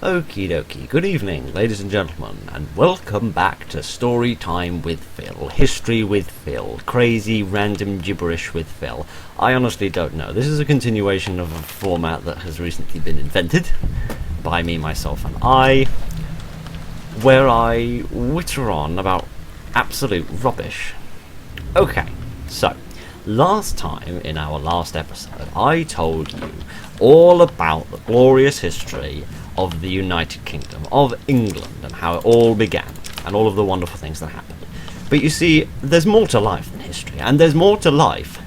Okie dokie, good evening ladies and gentlemen, and welcome back to Story Time with Phil, History with Phil, crazy random gibberish with Phil. I honestly don't know. This is a continuation of a format that has recently been invented by me, myself and I, where I witter on about absolute rubbish. Okay, so last time in our last episode I told you all about the glorious history of the United Kingdom, of England, and how it all began, and all of the wonderful things that happened. But you see, there's more to life than history, and there's more to life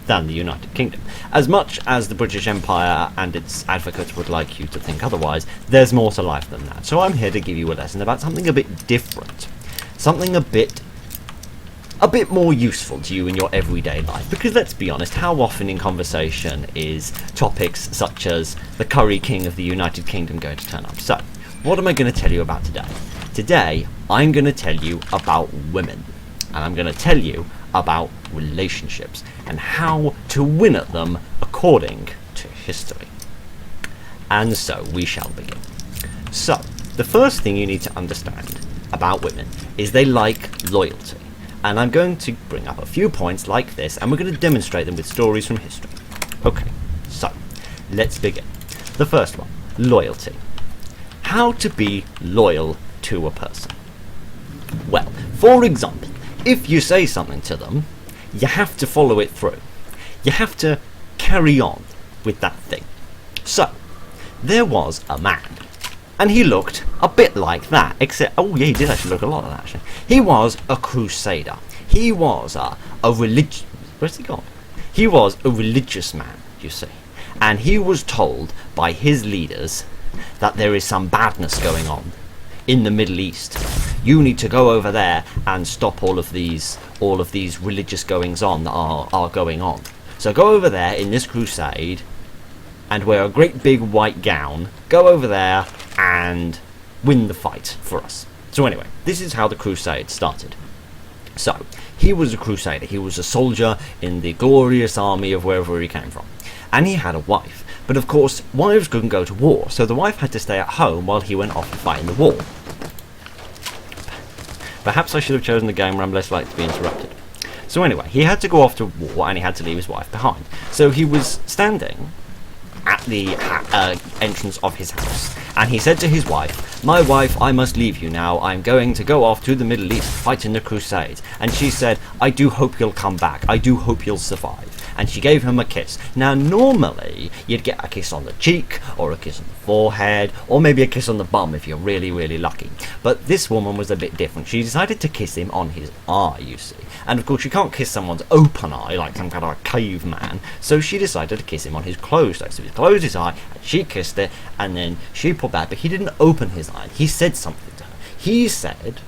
than the United Kingdom. As much as the British Empire and its advocates would like you to think otherwise, there's more to life than that. So I'm here to give you a lesson about something a bit different, something a bit more useful to you in your everyday life. Because let's be honest, how often in conversation is topics such as the Curry King of the United Kingdom going to turn up? So, what am I going to tell you about today? Today, I'm going to tell you about women. And I'm going to tell you about relationships and how to win at them according to history. And so, we shall begin. So, the first thing you need to understand about women is they like loyalty. And I'm going to bring up a few points like this, and we're going to demonstrate them with stories from history. Okay, so, let's begin. The first one, loyalty. How to be loyal to a person. Well, for example, if you say something to them, you have to follow it through. You have to carry on with that thing. So, there was a man, and he looked a bit like that, except, oh yeah, he did actually look a lot like that, actually. He was a crusader. He was a religious, where's he gone? He was a religious man, you see. And he was told by his leaders that there is some badness going on in the Middle East. You need to go over there and stop all of these religious goings on that are going on. So go over there in this crusade and wear a great big white gown, go over there and win the fight for us. So anyway, this is how the crusade started. So, he was a crusader, he was a soldier in the glorious army of wherever he came from. And he had a wife. But of course, wives couldn't go to war, so the wife had to stay at home while he went off to fight in the war. Perhaps I should have chosen the game where I'm less likely to be interrupted. So anyway, he had to go off to war and he had to leave his wife behind. So he was standing at the entrance of his house, and he said to his wife, "My wife, I must leave you now. I'm going to go off to the Middle East to fight in the Crusades." And she said, "I do hope you'll come back. I do hope you'll survive." And she gave him a kiss. Now, normally, you'd get a kiss on the cheek, or a kiss on the forehead, or maybe a kiss on the bum if you're really, really lucky. But this woman was a bit different. She decided to kiss him on his eye, you see. And of course, you can't kiss someone's open eye like some kind of a caveman. So she decided to kiss him on his closed eye. So he closed his eye, and she kissed it, and then she pulled back. But he didn't open his eye. He said something to her. He said,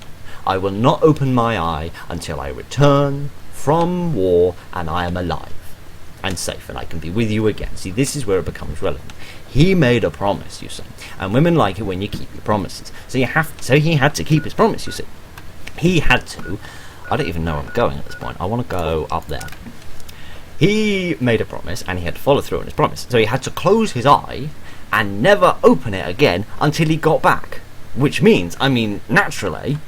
"I will not open my eye until I return from war and I am alive and safe, and I can be with you again." See, this is where it becomes relevant. He made a promise, you see, and women like it when you keep your promises. So he had to keep his promise, you see. He had to. I don't even know where I'm going at this point. I want to go up there. He made a promise, and he had to follow through on his promise. So he had to close his eye and never open it again until he got back. Which means, naturally.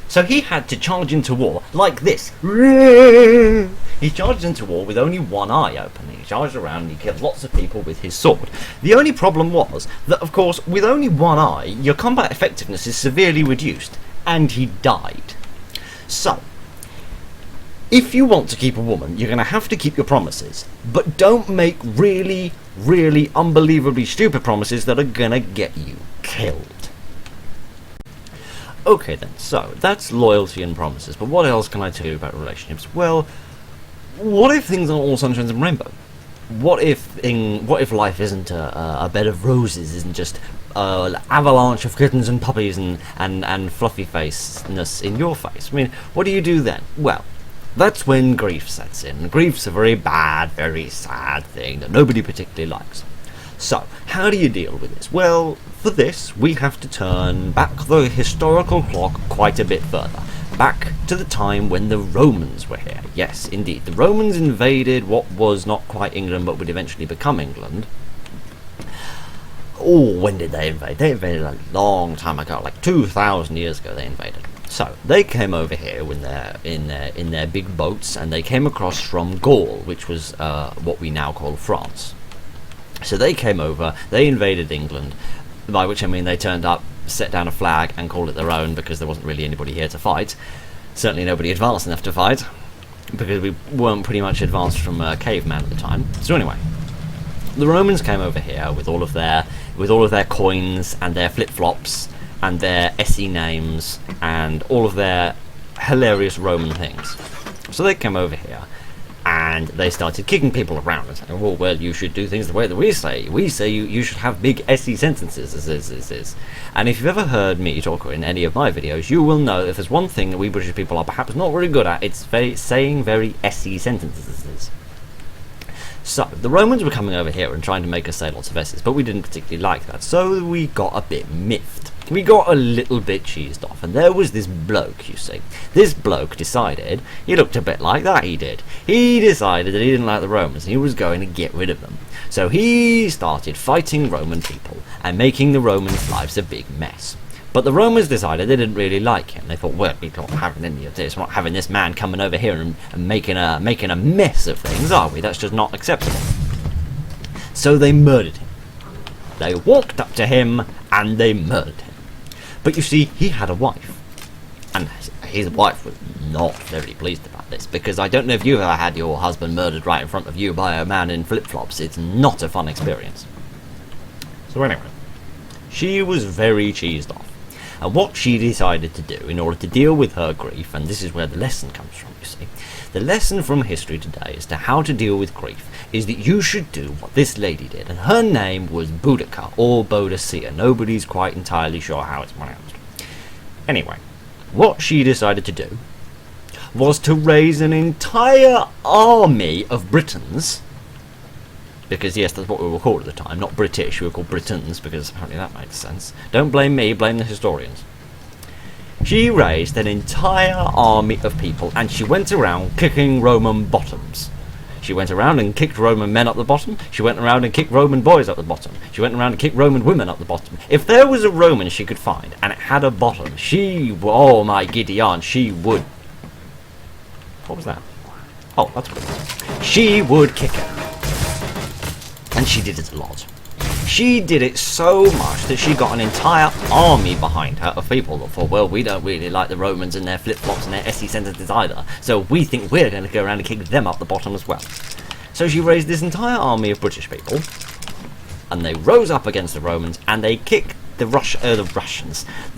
So he had to charge into war like this. He charged into war with only one eye open. He charged around and he killed lots of people with his sword. The only problem was that, of course, with only one eye, your combat effectiveness is severely reduced. And he died. So, if you want to keep a woman, you're going to have to keep your promises. But don't make really, really unbelievably stupid promises that are going to get you killed. Okay then, so that's loyalty and promises, but what else can I tell you about relationships? Well, what if things aren't all sunshine and rainbow? What if life isn't a bed of roses, isn't just an avalanche of kittens and puppies and fluffy faceness in your face? What do you do then? Well, that's when grief sets in. Grief's a very bad, very sad thing that nobody particularly likes. So, how do you deal with this? Well, for this, we have to turn back the historical clock quite a bit further. Back to the time when the Romans were here. Yes, indeed. The Romans invaded what was not quite England, but would eventually become England. when did they invade? They invaded a long time ago, like 2,000 years ago they invaded. So they came over here in their big boats, and they came across from Gaul, which was what we now call France. So they came over, they invaded England, by which I mean they turned up, set down a flag and called it their own, because there wasn't really anybody here to fight. Certainly nobody advanced enough to fight, because we weren't pretty much advanced from caveman at the time. So anyway, the Romans came over here with all of their coins and their flip-flops and their SE names and all of their hilarious Roman things. So they came over here and they started kicking people around and saying, well, you should do things the way that we say. We say you should have big SE sentences. And if you've ever heard me talk in any of my videos, you will know that if there's one thing that we British people are perhaps not very good at, it's saying very SE sentences. So, the Romans were coming over here and trying to make us say lots of S's, but we didn't particularly like that, so we got a bit miffed. We got a little bit cheesed off, and there was this bloke, you see. This bloke decided, he looked a bit like that, he did. He decided that he didn't like the Romans, and he was going to get rid of them. So he started fighting Roman people, and making the Romans' lives a big mess. But the Romans decided they didn't really like him. They thought, well, we're not having any of this. We're not having this man coming over here and making a mess of things, are we? That's just not acceptable. So they murdered him. They walked up to him and they murdered him. But you see, he had a wife. And his wife was not very pleased about this, because I don't know if you've ever had your husband murdered right in front of you by a man in flip-flops. It's not a fun experience. So anyway, she was very cheesed off. And what she decided to do in order to deal with her grief, and this is where the lesson comes from, you see. The lesson from history today as to how to deal with grief is that you should do what this lady did, and her name was Boudica, or Boadicea. Nobody's quite entirely sure how it's pronounced. Anyway, what she decided to do was to raise an entire army of Britons, because yes, that's what we were called at the time, not British, we were called Britons, because apparently that makes sense. Don't blame me, blame the historians. She raised an entire army of people, and she went around kicking Roman bottoms. She went around and kicked Roman men up the bottom, she went around and kicked Roman boys up the bottom, she went around and kicked Roman women up the bottom. If there was a Roman she could find, and it had a bottom, oh my giddy aunt, she would... What was that? Oh, that's good. She would kick it. And she did it a lot. She did it so much that she got an entire army behind her of people that thought, well, we don't really like the Romans and their flip-flops and their SE sentences either, so we think we're going to go around and kick them up the bottom as well. So she raised this entire army of British people, and they rose up against the Romans, and they kicked the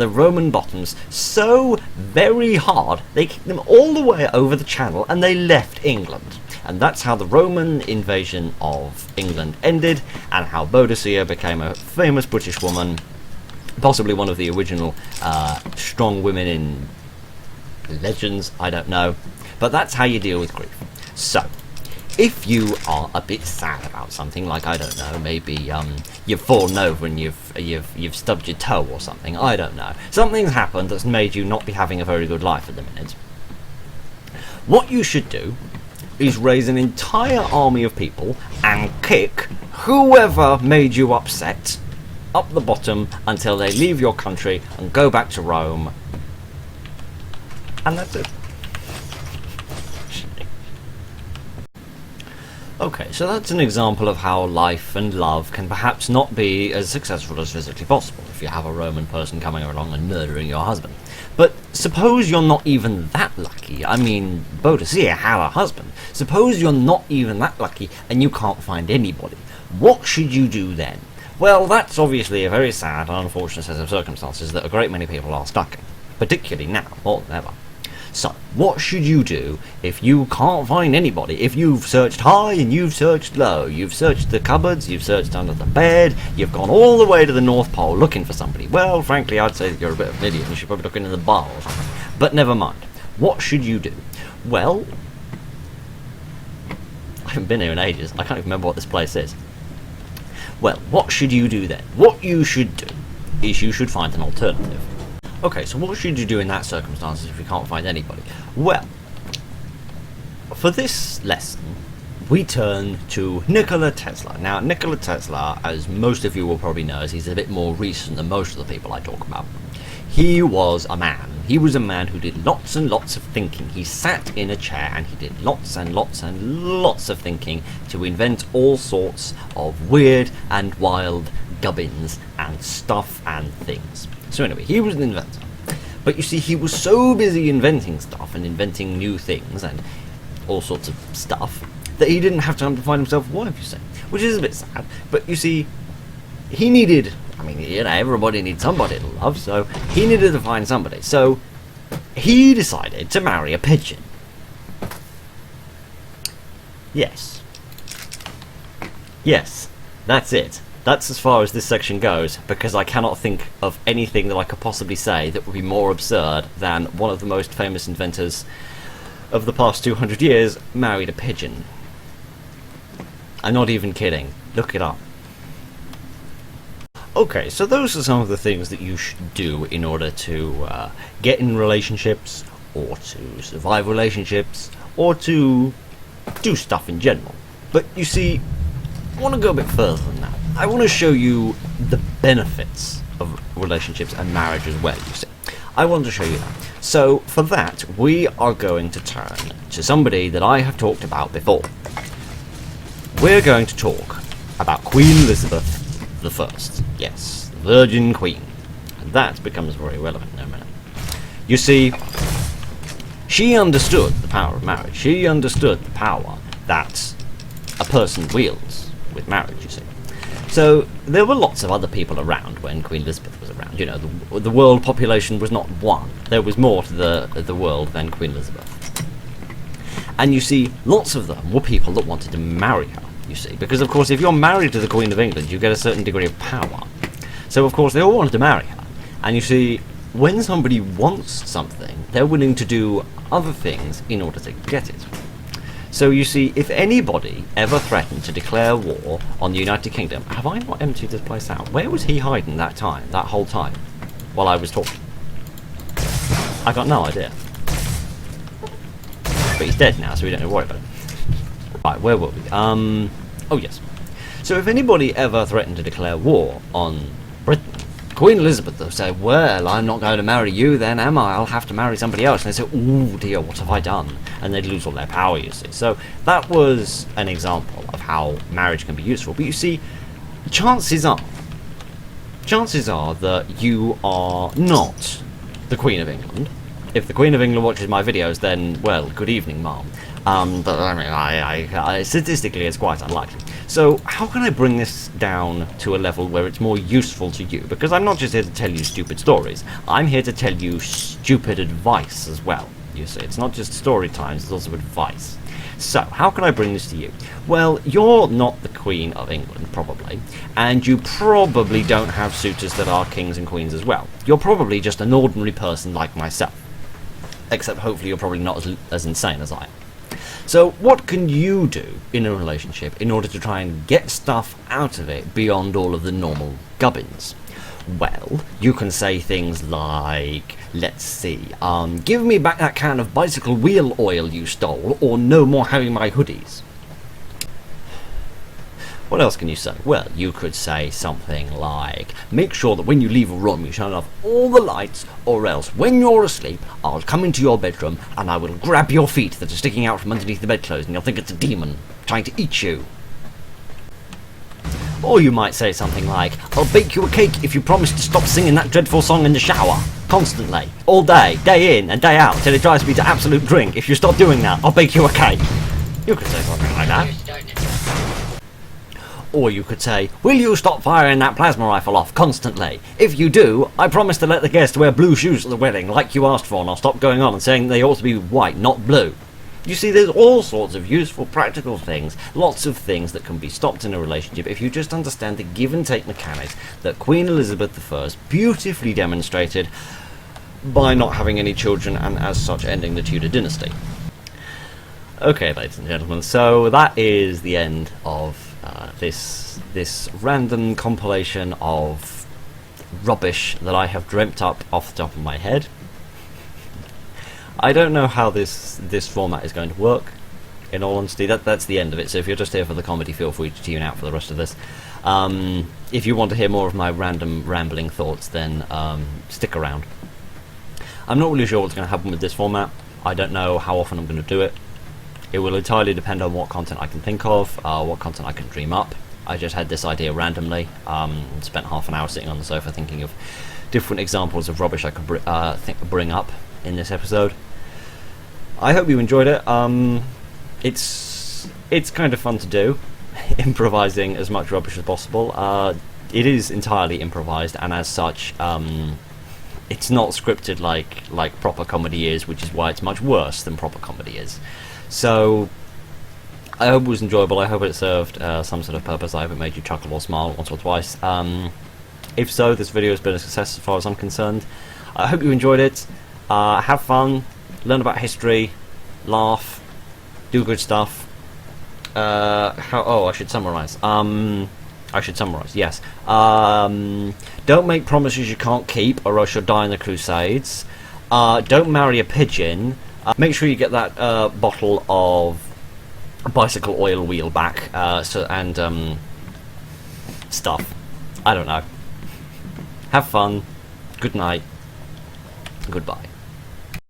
Roman bottoms so very hard, they kicked them all the way over the channel, and they left England. And that's how the Roman invasion of England ended, and how Boadicea became a famous British woman, possibly one of the original strong women in legends, I don't know. But that's how you deal with grief. So, if you are a bit sad about something, like, I don't know, maybe you've fallen over and you've stubbed your toe or something, I don't know. Something's happened that's made you not be having a very good life at the minute. What you should do is raise an entire army of people and kick whoever made you upset up the bottom until they leave your country and go back to Rome. And that's it. Okay, so that's an example of how life and love can perhaps not be as successful as physically possible if you have a Roman person coming along and murdering your husband. But suppose you're not even that lucky. I mean, Boadicea had a husband. Suppose you're not even that lucky and you can't find anybody. What should you do then? Well, that's obviously a very sad and unfortunate set of circumstances that a great many people are stuck in, particularly now, more than ever. So, what should you do if you can't find anybody? If you've searched high and you've searched low, you've searched the cupboards, you've searched under the bed, you've gone all the way to the North Pole looking for somebody. Well, frankly, I'd say that you're a bit of an idiot. You should probably look in the bar or something. But never mind. What should you do? Well, I haven't been here in ages. I can't even remember what this place is. Well, what should you do then? What you should do is you should find an alternative. Okay, so what should you do in that circumstances if you can't find anybody? Well, for this lesson, we turn to Nikola Tesla. Now, Nikola Tesla, as most of you will probably know, as he's a bit more recent than most of the people I talk about, he was a man. He was a man who did lots and lots of thinking. He sat in a chair and he did lots and lots and lots of thinking to invent all sorts of weird and wild gubbins and stuff and things. So anyway, he was an inventor. But you see, he was so busy inventing stuff and inventing new things and all sorts of stuff that he didn't have time to find himself a wife, you see. Which is a bit sad. But you see, he needed... I mean, you know, everybody needs somebody to love, so he needed to find somebody. So he decided to marry a pigeon. Yes. Yes, that's it. That's as far as this section goes, because I cannot think of anything that I could possibly say that would be more absurd than one of the most famous inventors of the past 200 years married a pigeon. I'm not even kidding. Look it up. Okay, so those are some of the things that you should do in order to get in relationships, or to survive relationships, or to do stuff in general. But you see, I want to go a bit further than that. I want to show you the benefits of relationships and marriage as well, you see. I want to show you that. So, for that, we are going to turn to somebody that I have talked about before. We're going to talk about Queen Elizabeth I. Yes, the Virgin Queen. And that becomes very relevant in a minute. You see, she understood the power of marriage. She understood the power that a person wields with marriage, you see. So, there were lots of other people around when Queen Elizabeth was around. You know, the world population was not one. There was more to the world than Queen Elizabeth. And you see, lots of them were people that wanted to marry her, you see. Because, of course, if you're married to the Queen of England, you get a certain degree of power. So, of course, they all wanted to marry her. And you see, when somebody wants something, they're willing to do other things in order to get it. So you see, if anybody ever threatened to declare war on the United Kingdom... Have I not emptied this place out? Where was he hiding that whole time, while I was talking? I got no idea. But he's dead now, so we don't have to worry about it. Right, where were we? Oh yes. So if anybody ever threatened to declare war on Britain, Queen Elizabeth would say, well, I'm not going to marry you then, am I? I'll have to marry somebody else. And they say, oh dear, what have I done? And they'd lose all their power, you see. So that was an example of how marriage can be useful. But you see, chances are that you are not the Queen of England. If the Queen of England watches my videos, then, well, good evening, ma'am. But I mean, statistically, it's quite unlikely. So, how can I bring this down to a level where it's more useful to you? Because I'm not just here to tell you stupid stories. I'm here to tell you stupid advice as well. You see, it's not just story times, it's also advice. So, how can I bring this to you? Well, you're not the Queen of England, probably, and you probably don't have suitors that are kings and queens as well. You're probably just an ordinary person like myself. Except, hopefully, you're probably not as insane as I am. So, what can you do in a relationship in order to try and get stuff out of it beyond all of the normal gubbins? Well, you can say things like, let's see, give me back that can of bicycle wheel oil you stole, or no more having my hoodies. What else can you say? Well, you could say something like, make sure that when you leave a room you turn off all the lights, or else when you're asleep I'll come into your bedroom and I will grab your feet that are sticking out from underneath the bedclothes and you'll think it's a demon trying to eat you. Or you might say something like, I'll bake you a cake if you promise to stop singing that dreadful song in the shower, constantly, all day, day in and day out, till it drives me to absolute drink. If you stop doing that, I'll bake you a cake. You could say something like that. Or you could say, will you stop firing that plasma rifle off constantly? If you do, I promise to let the guests wear blue shoes at the wedding, like you asked for, and I'll stop going on and saying they ought to be white, not blue. You see, there's all sorts of useful, practical things, lots of things that can be stopped in a relationship if you just understand the give and take mechanics that Queen Elizabeth I beautifully demonstrated by not having any children and as such ending the Tudor dynasty. Okay, ladies and gentlemen, so that is the end of this random compilation of rubbish that I have dreamt up off the top of my head. I don't know how this format is going to work. In all honesty, that's the end of it. So if you're just here for the comedy, feel free to tune out for the rest of this. If you want to hear more of my random rambling thoughts, then stick around. I'm not really sure what's going to happen with this format. I don't know how often I'm going to do it. It will entirely depend on what content I can think of, what content I can dream up. I just had this idea randomly, spent half an hour sitting on the sofa thinking of different examples of rubbish I could bring up in this episode. I hope you enjoyed it. It's kind of fun to do, improvising as much rubbish as possible. It is entirely improvised, and as such, it's not scripted like proper comedy is, which is why it's much worse than proper comedy is. So, I hope it was enjoyable. I hope it served some sort of purpose. I hope it made you chuckle or smile once or twice. If so, this video has been a success as far as I'm concerned. I hope you enjoyed it. Have fun, learn about history, laugh, do good stuff. I should summarise. Yes. Don't make promises you can't keep, or else you'll die in the Crusades. Don't marry a pigeon. Make sure you get that bottle of bicycle oil wheel back. Stuff. I don't know. Have fun. Good night. Goodbye.